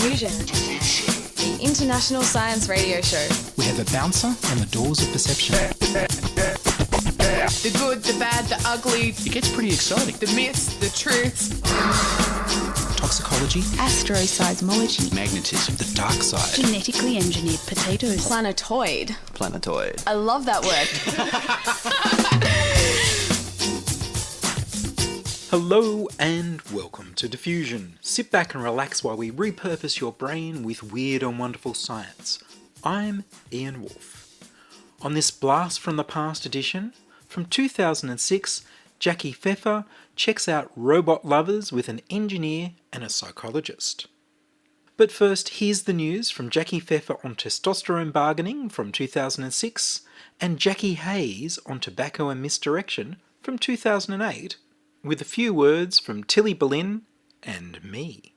Diffusion, the international science radio show. We have a bouncer on the doors of perception. The good, the bad, the ugly. It gets pretty exciting. The myths, the truths. Toxicology. Astroseismology. Magnetism. The dark side. Genetically engineered potatoes. Planetoid. Planetoid. I love that word. Hello and welcome to Diffusion. Sit back and relax while we repurpose your brain with weird and wonderful science. I'm Ian Woolf. On this Blast from the Past edition, from 2006, Jacqui Pfeffer checks out robot lovers with an engineer and a psychologist. But first, here's the news from Jacqui Pfeffer on testosterone bargaining from 2006 and Jacqui Hayes on tobacco and misdirection from 2008, with a few words from Tilly Boleyn and me.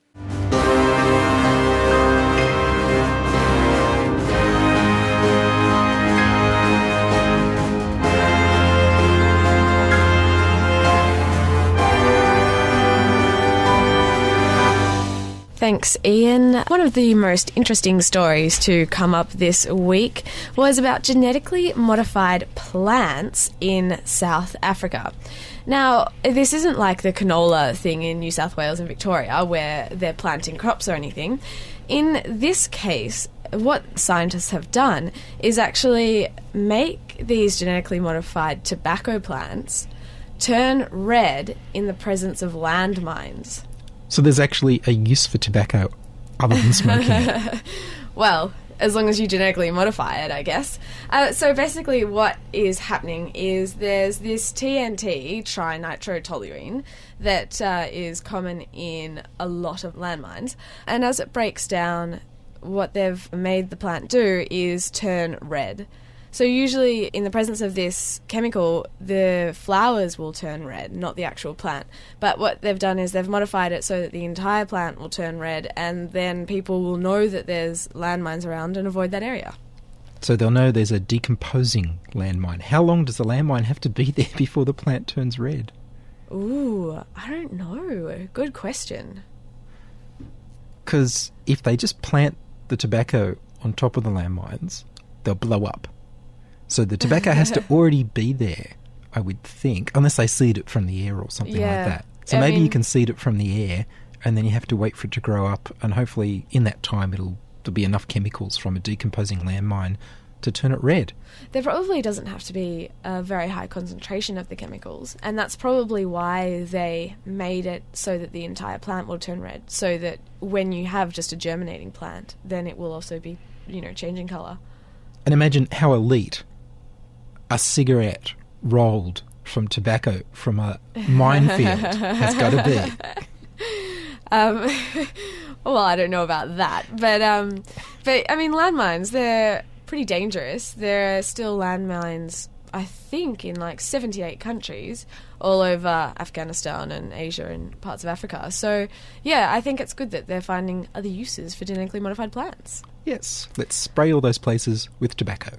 Thanks, Ian. One of the most interesting stories to come up this week was about genetically modified plants in South Africa. Now, this isn't like the canola thing in New South Wales and Victoria where they're planting crops or anything. In this case, what scientists have done is actually make these genetically modified tobacco plants turn red in the presence of landmines. So there's actually a use for tobacco other than smoking it? Well, as long as you genetically modify it, I guess. So basically what is happening is there's this TNT, trinitrotoluene, that is common in a lot of landmines. And as it breaks down, what they've made the plant do is turn red. So usually in the presence of this chemical, the flowers will turn red, not the actual plant. But what they've done is they've modified it so that the entire plant will turn red, and then people will know that there's landmines around and avoid that area. So they'll know there's a decomposing landmine. How long does the landmine have to be there before the plant turns red? Ooh, I don't know. Good question. Because if they just plant the tobacco on top of the landmines, they'll blow up. So the tobacco has to already be there, I would think, unless they seed it from the air or something like that. So maybe you can seed it from the air and then you have to wait for it to grow up, and hopefully in that time there'll be enough chemicals from a decomposing landmine to turn it red. There probably doesn't have to be a very high concentration of the chemicals, and that's probably why they made it so that the entire plant will turn red, so that when you have just a germinating plant, then it will also be, changing colour. And imagine how elite a cigarette rolled from tobacco from a minefield has got to be. Well, I don't know about that, but I mean, landmines, they're pretty dangerous. There are still landmines, I think, in like 78 countries all over Afghanistan and Asia and parts of Africa. So, yeah, I think it's good that they're finding other uses for genetically modified plants. Yes, let's spray all those places with tobacco.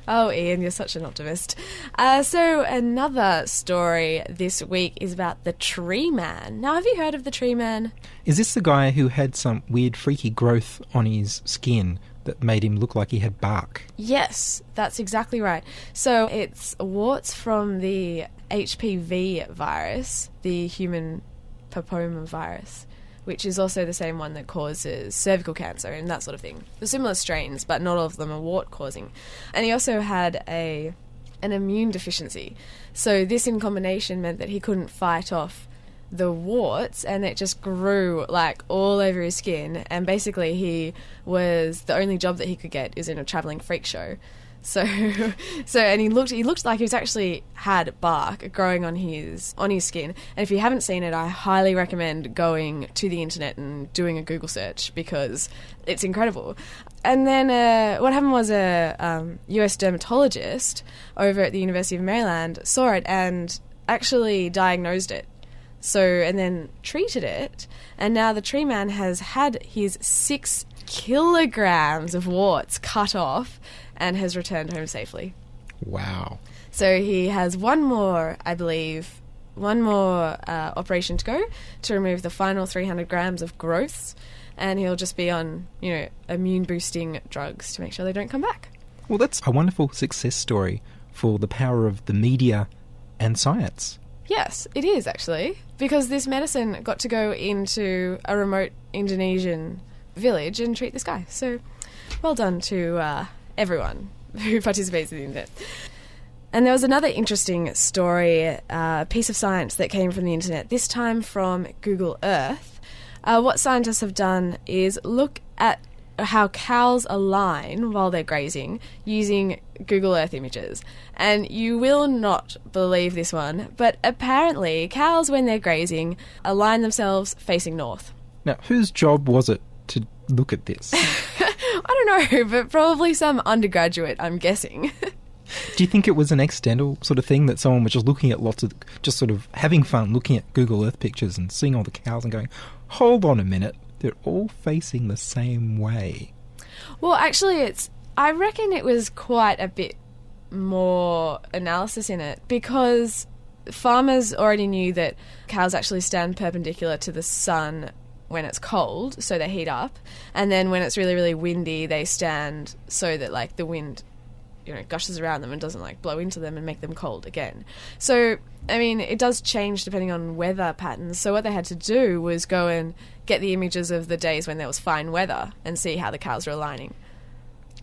Oh, Ian, you're such an optimist. So another story this week is about the Treeman. Now, have you heard of the Treeman? Is this the guy who had some weird freaky growth on his skin that made him look like he had bark? Yes, that's exactly right. So it's warts from the HPV virus, the human papillomavirus, which is also the same one that causes cervical cancer and that sort of thing. They're similar strains, but not all of them are wart-causing. And he also had an immune deficiency. So this in combination meant that he couldn't fight off the warts, and it just grew like all over his skin. And basically the only job that he could get is in a travelling freak show. So and he looked like he was actually had bark growing on his skin. And if you haven't seen it, I highly recommend going to the internet and doing a Google search, because it's incredible. And then what happened was a US dermatologist over at the University of Maryland saw it and actually diagnosed it. And then treated it, and now the Treeman has had his 6 kilograms of warts cut off and has returned home safely. Wow. So he has one more, I believe, one more operation to go to remove the final 300 grams of growths, and he'll just be on, immune-boosting drugs to make sure they don't come back. Well, that's a wonderful success story for the power of the media and science. Yes, it is, actually, because this medicine got to go into a remote Indonesian village and treat this guy. So, well done to everyone who participates in the internet. And there was another interesting story, piece of science that came from the internet, this time from Google Earth. What scientists have done is look at how cows align while they're grazing using Google Earth images. And you will not believe this one, but apparently cows, when they're grazing, align themselves facing north. Now, whose job was it to look at this? I don't know, but probably some undergraduate, I'm guessing. Do you think it was an accidental sort of thing that someone was just looking at just sort of having fun looking at Google Earth pictures and seeing all the cows and going, hold on a minute, they're all facing the same way? Well, actually, I reckon it was quite a bit more analysis in it, because farmers already knew that cows actually stand perpendicular to the sun when it's cold, so they heat up, and then when it's really, really windy, they stand so that, like, the wind, gushes around them and doesn't, like, blow into them and make them cold again. So, I mean, it does change depending on weather patterns. So what they had to do was go and get the images of the days when there was fine weather and see how the cows were aligning.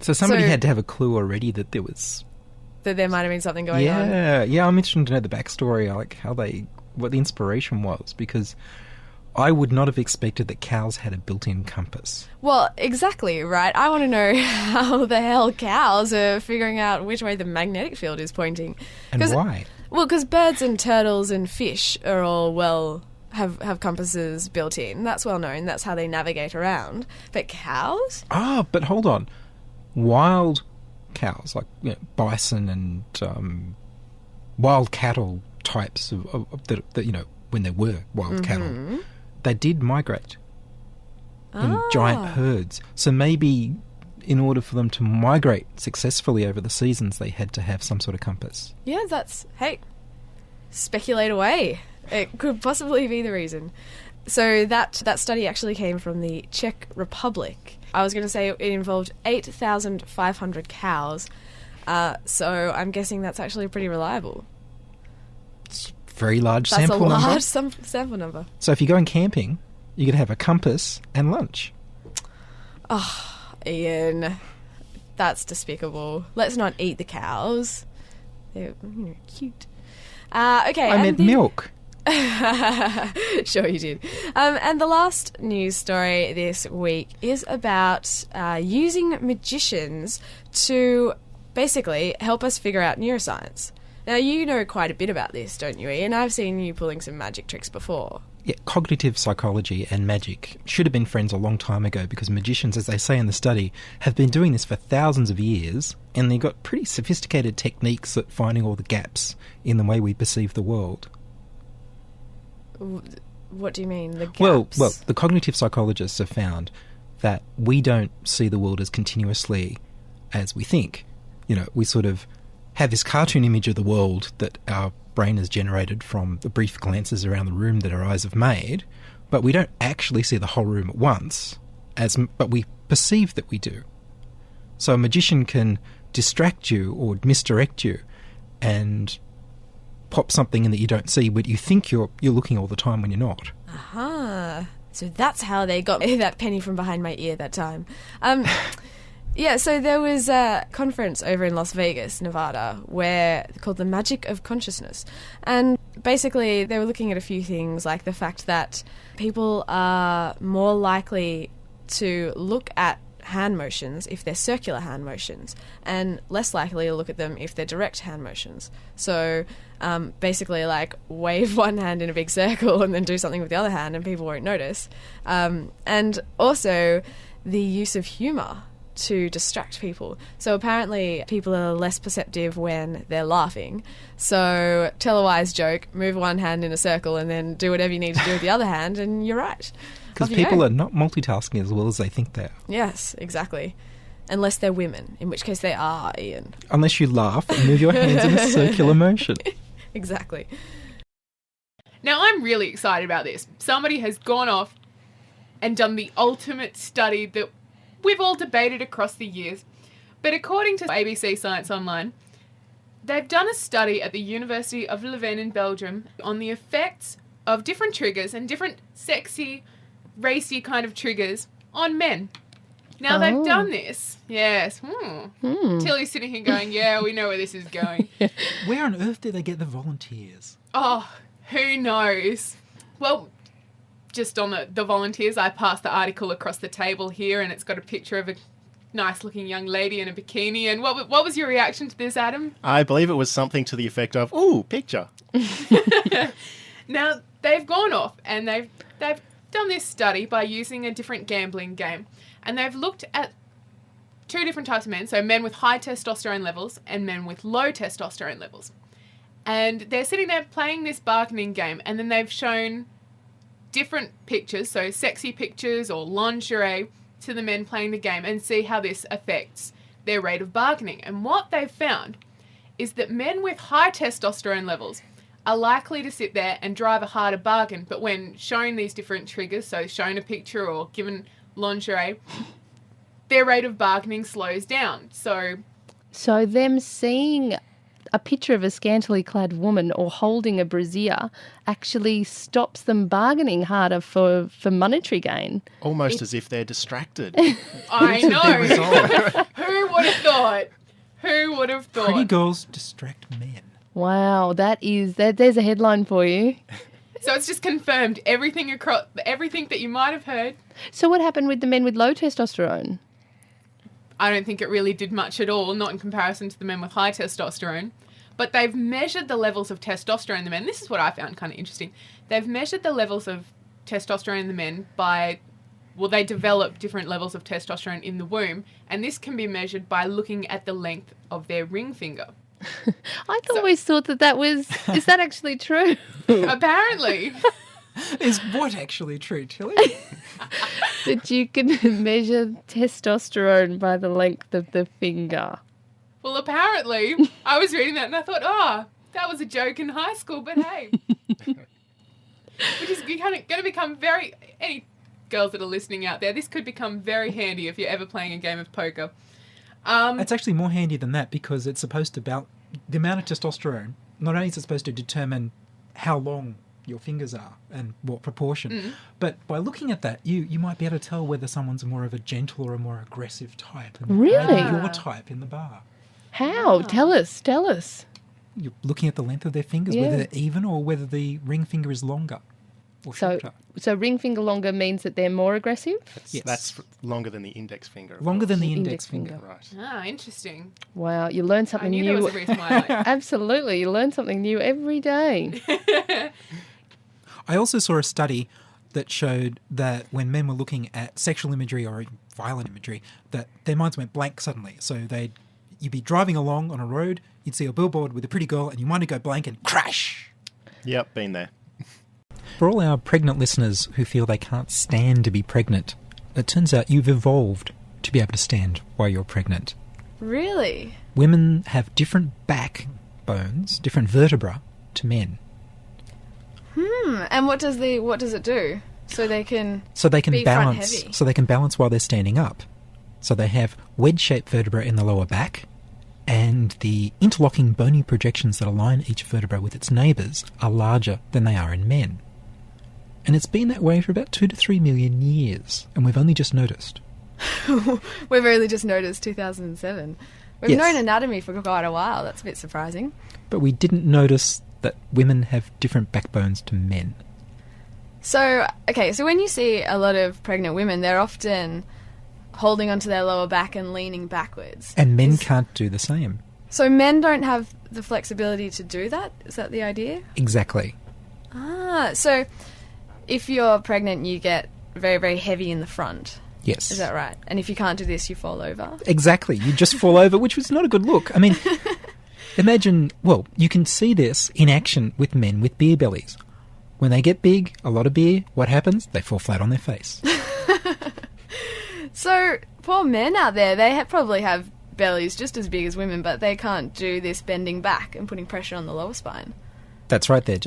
So somebody had to have a clue already that there was... That there might have been something going on. Yeah, I'm interested to know the backstory, like what the inspiration was, because I would not have expected that cows had a built-in compass. Well, exactly, right? I want to know how the hell cows are figuring out which way the magnetic field is pointing. And why? Well, because birds and turtles and fish are all, have compasses built in. That's well known. That's how they navigate around. But cows? But hold on. Wild cows, like bison and wild cattle types of that, when there were wild cattle, they did migrate in giant herds. So maybe in order for them to migrate successfully over the seasons, they had to have some sort of compass. Yeah, speculate away. It could possibly be the reason. So that study actually came from the Czech Republic. I was going to say it involved 8,500 cows, so I'm guessing that's actually pretty reliable. It's a very large That's sample number. That's a large sample number. So if you're going camping, you're going to have a compass and lunch. Oh, Ian, that's despicable. Let's not eat the cows. They're cute. Okay. I meant milk. Sure you did. And the last news story this week is about using magicians to basically help us figure out neuroscience. Now, you know quite a bit about this, don't you, Ian? I've seen you pulling some magic tricks before. Yeah, cognitive psychology and magic should have been friends a long time ago, because magicians, as they say in the study, have been doing this for thousands of years, and they've got pretty sophisticated techniques at finding all the gaps in the way we perceive the world. What do you mean, the gaps? Well, the cognitive psychologists have found that we don't see the world as continuously as we think. We sort of have this cartoon image of the world that our brain has generated from the brief glances around the room that our eyes have made, but we don't actually see the whole room at once, but we perceive that we do. So a magician can distract you or misdirect you and pop something in that you don't see, but you think you're looking all the time when you're not. Aha. So that's how they got that penny from behind my ear that time. Yeah, so there was a conference over in Las Vegas, Nevada, called the Magic of Consciousness. And basically they were looking at a few things, like the fact that people are more likely to look at hand motions if they're circular hand motions, and less likely to look at them if they're direct hand motions. So basically, like, wave one hand in a big circle and then do something with the other hand and people won't notice. And also the use of humour to distract people. So apparently people are less perceptive when they're laughing. So tell a wise joke, move one hand in a circle and then do whatever you need to do with the other hand, and you're right. Because people are not multitasking as well as they think they are. Yes, exactly. Unless they're women, in which case they are, Ian. Unless you laugh and move your hands in a circular motion. Exactly. Now, I'm really excited about this. Somebody has gone off and done the ultimate study that we've all debated across the years. But according to ABC Science Online, they've done a study at the University of Leuven in Belgium on the effects of different triggers and different sexy, racy kind of triggers on men. Now, they've done this. Yes. Tilly's sitting here going, yeah, we know where this is going. Where on earth do they get the volunteers? Oh, who knows? Well, just on the volunteers, I passed the article across the table here, and it's got a picture of a nice-looking young lady in a bikini. And what was your reaction to this, Adam? I believe it was something to the effect of, ooh, picture. Now, they've gone off and they've done this study by using a different gambling game. And they've looked at two different types of men, so men with high testosterone levels and men with low testosterone levels. And they're sitting there playing this bargaining game, and then they've shown different pictures, so sexy pictures or lingerie, to the men playing the game and see how this affects their rate of bargaining. And what they've found is that men with high testosterone levels are likely to sit there and drive a harder bargain, but when shown these different triggers, so shown a picture or given lingerie, their rate of bargaining slows down. So them seeing a picture of a scantily clad woman or holding a brassiere actually stops them bargaining harder for monetary gain. Almost as if they're distracted. I know. Who would have thought? Who would have thought? Pretty girls distract men. Wow, there's a headline for you. So it's just confirmed everything that you might have heard. So what happened with the men with low testosterone? I don't think it really did much at all, not in comparison to the men with high testosterone. But they've measured the levels of testosterone in the men. This is what I found kind of interesting. They've measured the levels of testosterone in the men they develop different levels of testosterone in the womb, and this can be measured by looking at the length of their ring finger. I always thought that was... Is that actually true? Apparently. Is what actually true, Tilly? That you can measure testosterone by the length of the finger. Well, apparently, I was reading that and I thought, that was a joke in high school, but hey. Which is going to become any girls that are listening out there, this could become very handy if you're ever playing a game of poker. It's actually more handy than that because it's supposed to the amount of testosterone, not only is it supposed to determine how long your fingers are and what proportion, but by looking at that, you might be able to tell whether someone's more of a gentle or a more aggressive type. And really? Your type in the bar. How? Tell us. You're looking at the length of their fingers, whether they're even or whether the ring finger is longer or shorter. So ring finger longer means that they're more aggressive? Yes. That's longer than the index finger. Longer than the index finger. Right. Interesting. Wow, you learn something new. I knew there was a reason why I liked it. Absolutely, you learn something new every day. I also saw a study that showed that when men were looking at sexual imagery or violent imagery, that their minds went blank suddenly. So you'd be driving along on a road, you'd see a billboard with a pretty girl, and you might go blank and crash. Yep, been there. For all our pregnant listeners who feel they can't stand to be pregnant, it turns out you've evolved to be able to stand while you're pregnant. Really? Women have different backbones, different vertebrae to men. And what does it do? So they can be balance. front heavy. So they can balance while they're standing up. So they have wedge-shaped vertebrae in the lower back, and the interlocking bony projections that align each vertebra with its neighbours are larger than they are in men. And it's been that way for about 2 to 3 million years, and we've only just noticed. We've only just noticed 2007. We've known anatomy for quite a while. That's a bit surprising. But we didn't notice that women have different backbones to men. So when you see a lot of pregnant women, they're often holding onto their lower back and leaning backwards. And men can't do the same. So men don't have the flexibility to do that? Is that the idea? Exactly. So if you're pregnant, you get very, very heavy in the front. Yes. Is that right? And if you can't do this, you fall over? Exactly. You just fall over, which was not a good look. I mean, imagine, you can see this in action with men with beer bellies. When they get big, a lot of beer, what happens? They fall flat on their face. So, poor men out there, they probably have bellies just as big as women, but they can't do this bending back and putting pressure on the lower spine. That's right, they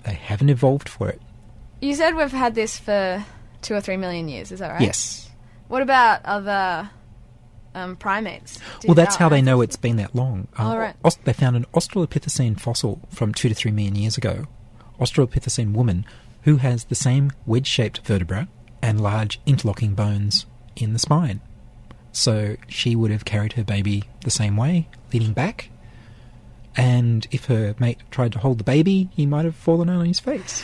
haven't evolved for it. You said we've had this for 2 or 3 million years, is that right? Yes. What about other primates? Well, that's how they know it's been that long. Right. They found an Australopithecine fossil from 2 to 3 million years ago. Australopithecine woman who has the same wedge-shaped vertebra and large interlocking bones in the spine. So she would have carried her baby the same way, leaning back. And if her mate tried to hold the baby, he might have fallen on his face.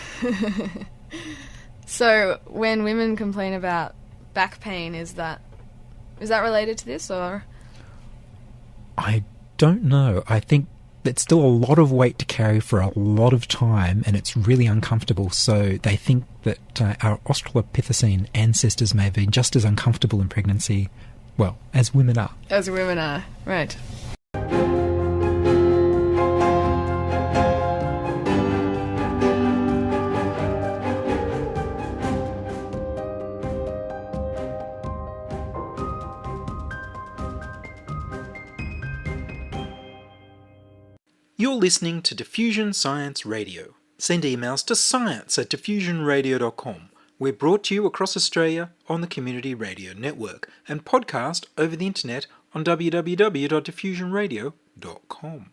So when women complain about back pain, is that related to this, or? I don't know. I think it's still a lot of weight to carry for a lot of time, and it's really uncomfortable. So they think that our Australopithecine ancestors may have been just as uncomfortable in pregnancy, well, as women are. As women are, right. You're listening to Diffusion Science Radio. Send emails to science@diffusionradio.com. We're brought to you across Australia on the Community Radio Network and podcast over the internet on www.diffusionradio.com.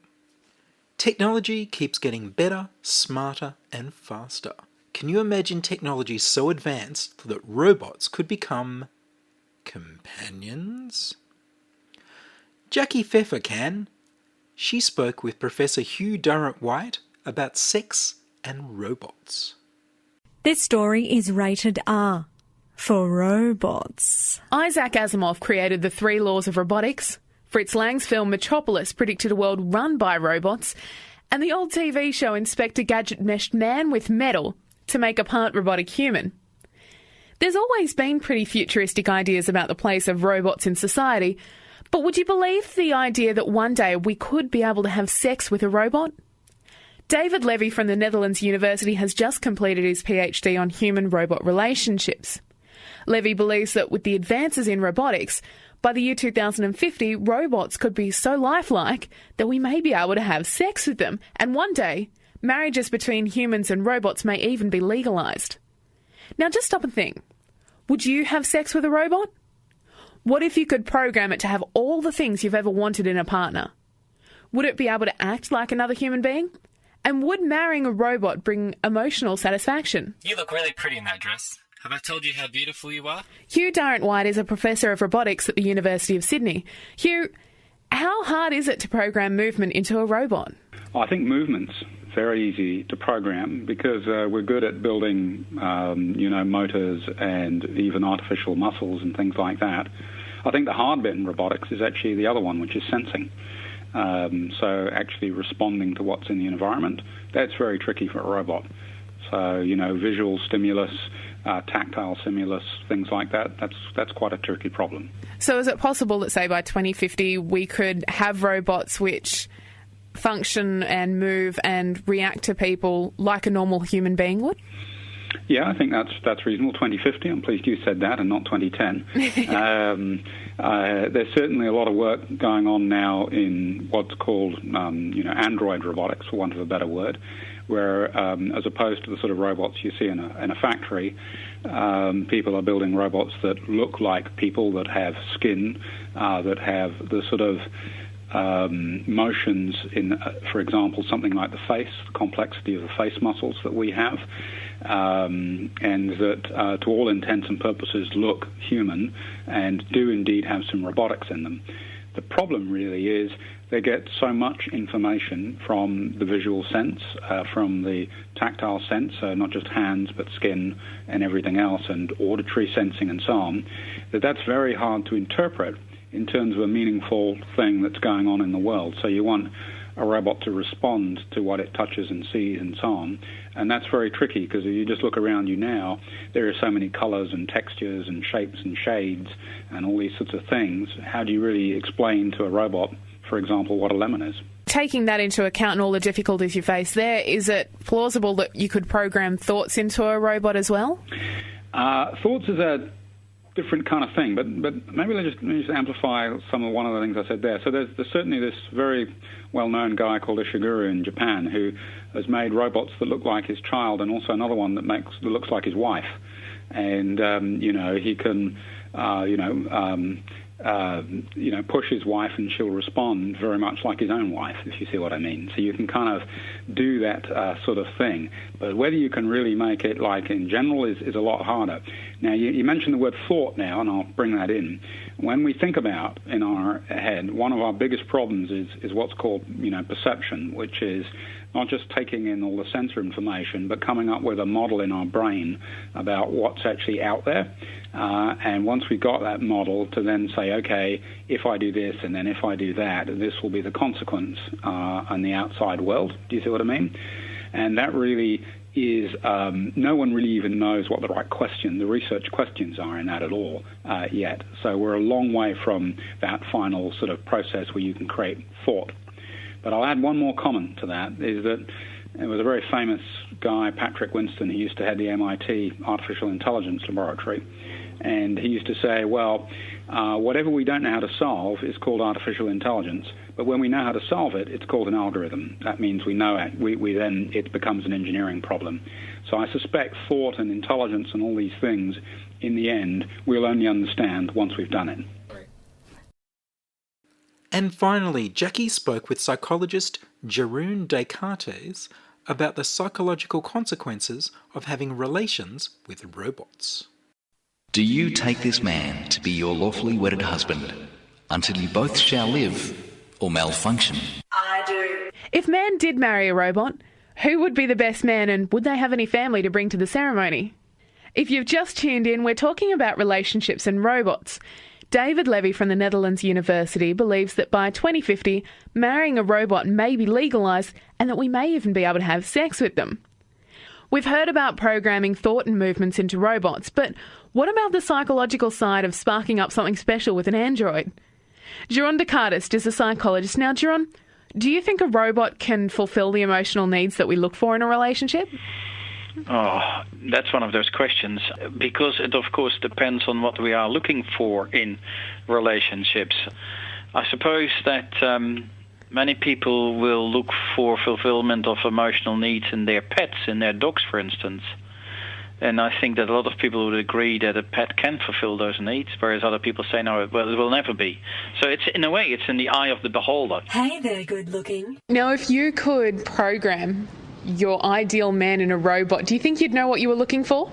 Technology keeps getting better, smarter and faster. Can you imagine technology so advanced that robots could become companions? Jacqui Pfeffer can. She spoke with Professor Hugh Durrant-Whyte about sex and robots. This story is rated R for robots. Isaac Asimov created the 3 laws of robotics. Fritz Lang's film Metropolis predicted a world run by robots. And the old TV show Inspector Gadget meshed man with metal to make a part robotic human. There's always been pretty futuristic ideas about the place of robots in society, but would you believe the idea that one day we could be able to have sex with a robot? David Levy from the Netherlands University has just completed his PhD on human-robot relationships. Levy believes that with the advances in robotics, by the year 2050, robots could be so lifelike that we may be able to have sex with them, and one day, marriages between humans and robots may even be legalised. Now just stop and think. Would you have sex with a robot? What if you could program it to have all the things you've ever wanted in a partner? Would it be able to act like another human being? And would marrying a robot bring emotional satisfaction? You look really pretty in that dress. Have I told you how beautiful you are? Hugh Durrant-Whyte is a professor of robotics at the University of Sydney. Hugh, how hard is it to program movement into a robot? I think movement's very easy to program because we're good at building, motors and even artificial muscles and things like that. I think the hard bit in robotics is actually the other one, which is sensing. So actually responding to what's in the environment, that's very tricky for a robot. So, visual stimulus, tactile stimulus, things like that, that's quite a tricky problem. So is it possible that, say, by 2050 we could have robots which function and move and react to people like a normal human being would? Yeah, I think that's reasonable. 2050, I'm pleased you said that and not 2010. There's certainly a lot of work going on now in what's called, android robotics, for want of a better word, where as opposed to the sort of robots you see in a factory, people are building robots that look like people, that have skin, that have the sort of motions in, for example, something like the face, the complexity of the face muscles that we have, and that to all intents and purposes look human and do indeed have some robotics in them. The problem really is they get so much information from the visual sense, from the tactile sense, so not just hands but skin and everything else, and auditory sensing and so on, that's very hard to interpret in terms of a meaningful thing that's going on in the world. So you want a robot to respond to what it touches and sees and so on. And that's very tricky because if you just look around you now, there are so many colors and textures and shapes and shades and all these sorts of things. How do you really explain to a robot, for example, what a lemon is? Taking that into account and all the difficulties you face there, is it plausible that you could program thoughts into a robot as well? Thoughts is a different kind of thing, but maybe let me just amplify one of the things I said there. So there's certainly this very well-known guy called Ishiguro in Japan who has made robots that look like his child, and also another one that looks like his wife. And he can push his wife and she'll respond very much like his own wife, if you see what I mean. So you can kind of do that sort of thing. But whether you can really make it like in general is a lot harder. Now, you mentioned the word thought now, and I'll bring that in. When we think about in our head, one of our biggest problems is what's called, perception, which is not just taking in all the sensor information, but coming up with a model in our brain about what's actually out there. And once we've got that model, to then say, okay, if I do this and then if I do that, this will be the consequence in the outside world. Do you see what I mean? And that really is, no one really even knows what the research questions are in that at all yet. So we're a long way from that final sort of process where you can create thought. But I'll add one more comment to that, is that there was a very famous guy, Patrick Winston, who used to head the MIT Artificial Intelligence Laboratory, and he used to say, well, whatever we don't know how to solve is called artificial intelligence, but when we know how to solve it, it's called an algorithm. That means we know it. Then it becomes an engineering problem. So I suspect thought and intelligence and all these things, in the end, we'll only understand once we've done it. And finally, Jacqui spoke with psychologist Jaroon Descartes about the psychological consequences of having relations with robots. Do you take this man to be your lawfully wedded husband until you both shall live or malfunction? I do. If man did marry a robot, who would be the best man, and would they have any family to bring to the ceremony? If you've just tuned in, we're talking about relationships and robots. David Levy from the Netherlands University believes that by 2050, marrying a robot may be legalised and that we may even be able to have sex with them. We've heard about programming thought and movements into robots, but what about the psychological side of sparking up something special with an android? Jaroon Descartes is a psychologist. Now, Jaroon, do you think a robot can fulfil the emotional needs that we look for in a relationship? Oh, that's one of those questions, because it, of course, depends on what we are looking for in relationships. I suppose that many people will look for fulfillment of emotional needs in their pets, in their dogs, for instance. And I think that a lot of people would agree that a pet can fulfill those needs, whereas other people say, no, well, it will never be. So it's, in a way, it's in the eye of the beholder. Hey there, good looking. Now, if you could program your ideal man in a robot, do you think you'd know what you were looking for?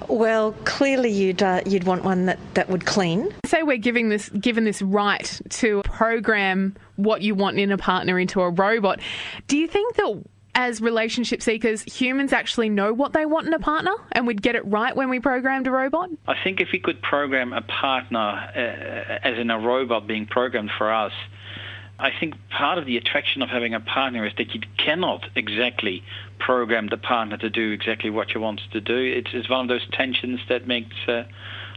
Well, clearly you'd want one that would clean. Say we're given this right to program what you want in a partner into a robot. Do you think that as relationship seekers, humans actually know what they want in a partner and we'd get it right when we programmed a robot? I think if we could program a partner, as in a robot being programmed for us, I think part of the attraction of having a partner is that you cannot exactly program the partner to do exactly what you want to do. It's one of those tensions that makes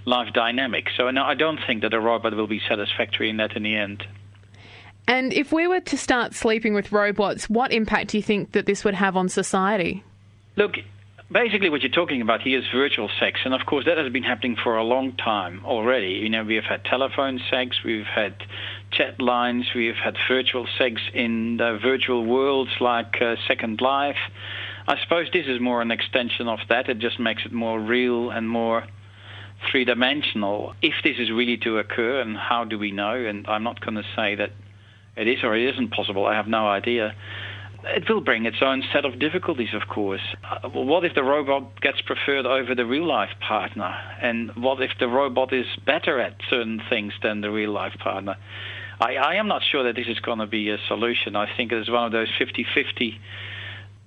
life dynamic. So no, I don't think that a robot will be satisfactory in that in the end. And if we were to start sleeping with robots, what impact do you think that this would have on society? Look, basically what you're talking about here is virtual sex, and of course that has been happening for a long time already. You know, we have had telephone sex, we've had chat lines, we've had virtual sex in the virtual worlds like Second Life. I suppose this is more an extension of that. It just makes it more real and more three-dimensional. If this is really to occur, and how do we know? And I'm not going to say that it is or it isn't possible. I have no idea. It will bring its own set of difficulties, of course. What if the robot gets preferred over the real-life partner? And what if the robot is better at certain things than the real-life partner? I am not sure that this is going to be a solution. I think it's one of those 50-50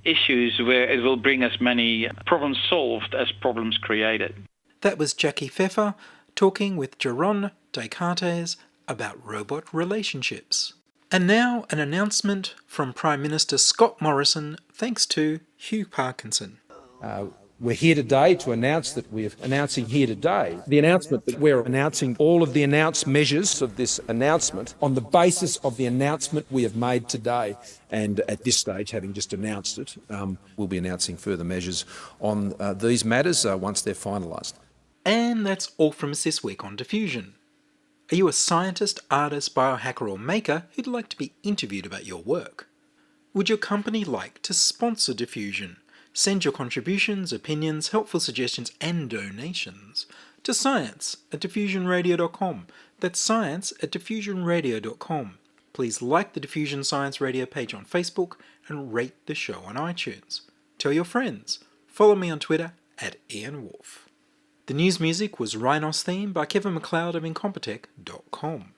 issues where it will bring as many problems solved as problems created. That was Jaqui Pfeffer talking with Jaroon Descartes about robot relationships. And now an announcement from Prime Minister Scott Morrison thanks to Hugh Parkinson. We're here today to announce that we're announcing here today the announcement that we're announcing all of the announced measures of this announcement on the basis of the announcement we have made today. And at this stage, having just announced it, we'll be announcing further measures on these matters once they're finalised. And that's all from us this week on Diffusion. Are you a scientist, artist, biohacker or maker who'd like to be interviewed about your work? Would your company like to sponsor Diffusion? Send your contributions, opinions, helpful suggestions and donations to science@diffusionradio.com. That's science@diffusionradio.com. Please like the Diffusion Science Radio page on Facebook and rate the show on iTunes. Tell your friends. Follow me on Twitter @IanWolf. The news music was Rhinos Theme by Kevin MacLeod of Incompetech.com.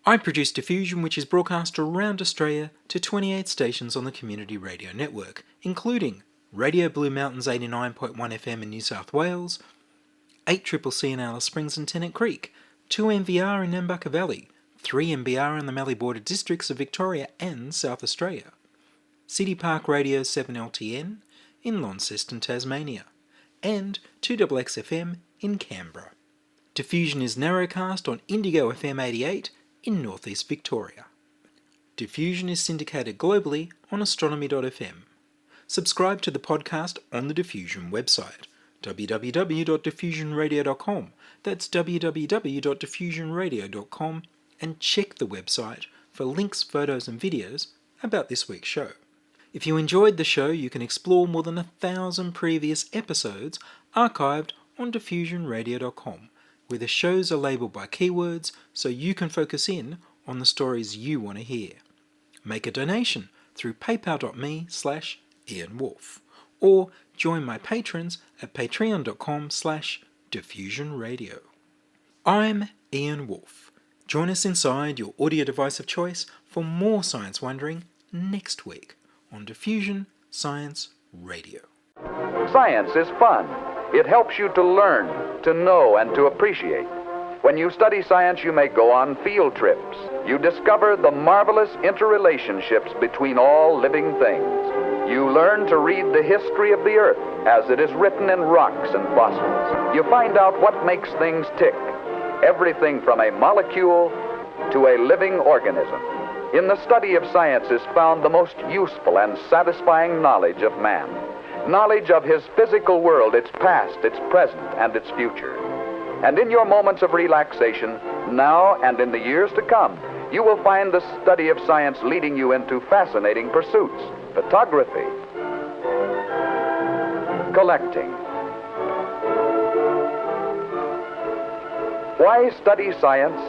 I produce Diffusion, which is broadcast around Australia to 28 stations on the Community Radio Network, including Radio Blue Mountains 89.1 FM in New South Wales, 8CCC in Alice Springs and Tennant Creek, 2 MVR in Nambucca Valley, 3 MBR in the Mallee Border districts of Victoria and South Australia, City Park Radio 7LTN in Launceston, Tasmania, and 2XXFM in Canberra. Diffusion is narrowcast on Indigo FM 88 in northeast Victoria. Diffusion is syndicated globally on astronomy.fm. Subscribe to the podcast on the Diffusion website, www.diffusionradio.com. That's www.diffusionradio.com, and check the website for links, photos and videos about this week's show. If you enjoyed the show, you can explore more than 1,000 previous episodes archived on diffusionradio.com, where the shows are labelled by keywords so you can focus in on the stories you want to hear. Make a donation through paypal.me/IanWolf, or join my patrons at patreon.com/diffusionradio. I'm Ian Woolf. Join us inside your audio device of choice for more science wondering next week on Diffusion Science Radio. Science is fun. It helps you to learn, to know, and to appreciate. When you study science, you may go on field trips. You discover the marvelous interrelationships between all living things. You learn to read the history of the Earth as it is written in rocks and fossils. You find out what makes things tick, everything from a molecule to a living organism. In the study of science is found the most useful and satisfying knowledge of man. Knowledge of his physical world, its past, its present, and its future. And in your moments of relaxation, now and in the years to come, you will find the study of science leading you into fascinating pursuits. Photography, collecting. Why study science?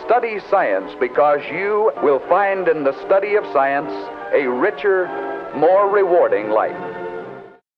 Study science because you will find in the study of science a richer, more rewarding life.